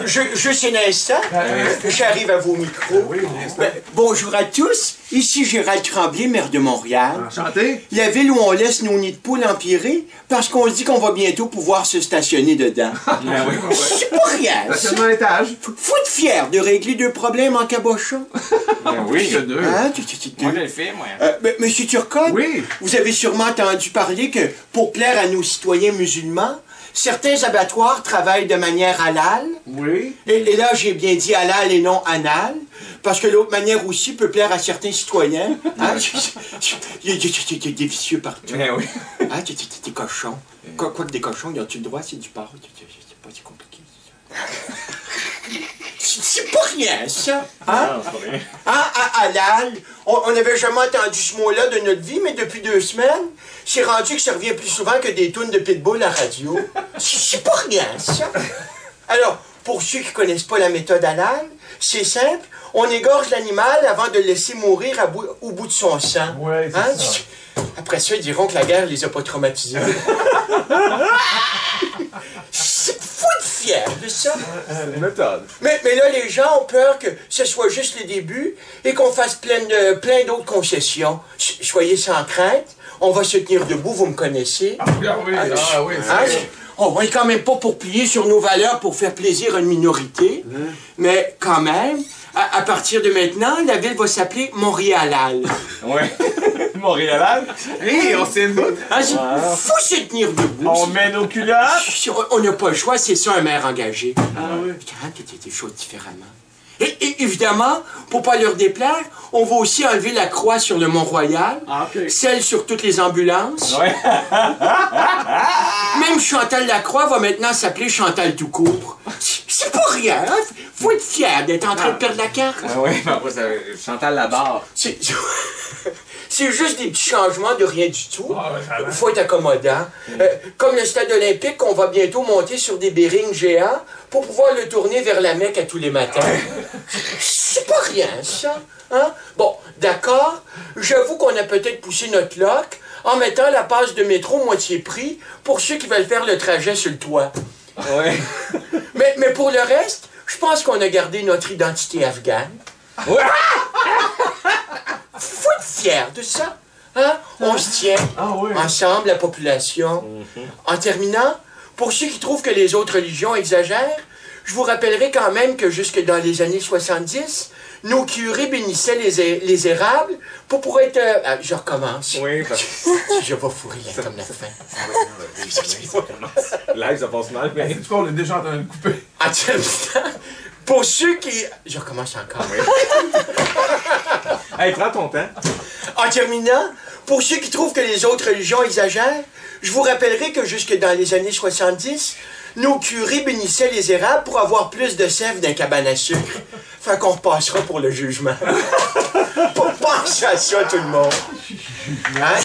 Juste un instant, j'arrive à vos micros. Oui, bonjour à tous, ici Gérald Tremblay, maire de Montréal. Enchanté. La ville où on laisse nos nids de poules empirer parce qu'on se dit qu'on va bientôt pouvoir se stationner dedans. C'est pas rien, ça. Stationnement à l'étage. Faut être fier de régler deux problèmes en cabochon. Oui, deux. Hein? moi je le fais, moi. Monsieur Turcotte, Oui. vous avez sûrement entendu parler que pour plaire à nos citoyens musulmans, certains abattoirs travaillent de manière halal. Oui. Et là, j'ai bien dit halal et non anal, parce que l'autre manière aussi peut plaire à certains citoyens. Hein? Il y a des vicieux partout. Oui. Hein? Des cochons. Quoi que des cochons, ils ont-tu le droit, c'est du porc? C'est pas si compliqué. C'est pas rien, ça. Hein? Non, c'est pas rien. Hein, halal, on n'avait jamais entendu ce mot-là de notre vie, mais depuis 2 semaines, c'est rendu que ça revient plus souvent que des tunes de Pitbull à radio. C'est pas rien, ça. Alors, pour ceux qui connaissent pas la méthode halal, c'est simple, on égorge l'animal avant de le laisser mourir au bout de son sang. Ouais, c'est Hein? ça. Après ça, ils diront que la guerre les a pas traumatisés. Faut être fier de ça. Méthode. Mais là, les gens ont peur que ce soit juste le début et qu'on fasse plein d'autres concessions. Soyez sans crainte, on va se tenir debout, vous me connaissez. Ah oui, Hein? On est quand même pas pour plier sur nos valeurs pour faire plaisir à une minorité, mais quand même, à partir de maintenant, la ville va s'appeler Montréalal. Oui. Montréal. Oui, on s'est dit. Hein, faut se tenir debout. On met nos culottes. On n'a pas le choix, c'est ça un maire engagé. Ah oui. Quand tu étais des choses différemment. Et évidemment, pour pas leur déplaire, on va aussi enlever la croix sur le Mont-Royal, celle sur toutes les ambulances. Ouais. Même Chantal Lacroix va maintenant s'appeler Chantal tout court. C'est pas rien, hein? Faut être fier d'être en train de perdre la carte. Oui, mais après, ça, Chantal Labarre. C'est juste des petits changements de rien du tout. Ah ouais, ça va. Faut être accommodant. Comme le stade olympique qu'on va bientôt monter sur des bearings géants pour pouvoir le tourner vers la Mecque à tous les matins. C'est pas rien, ça. Hein? Bon, d'accord, j'avoue qu'on a peut-être poussé notre loc en mettant la passe de métro moitié prix pour ceux qui veulent faire le trajet sur le toit. Oui. Mais pour le reste, je pense qu'on a gardé notre identité afghane. Ouais. Faut être fier de ça. Hein? On se tient ensemble, la population. En terminant, pour ceux qui trouvent que les autres religions exagèrent, je vous rappellerai quand même que jusque dans les années 70, nos curés bénissaient les érables pour pouvoir être... je recommence. Oui, Je vais fourrer comme la fin. live, ça passe mal, mais. Du coup, on est déjà en train de couper. En terminant, pour ceux qui... Je recommence encore. Hey, prends ton temps. En terminant, pour ceux qui trouvent que les autres religions exagèrent, je vous rappellerai que jusque dans les années 70, nos curés bénissaient les érables pour avoir plus de sève d'un cabane à sucre. Fait qu'on repassera pour le jugement. Pensez à ça, tout le monde. Hein?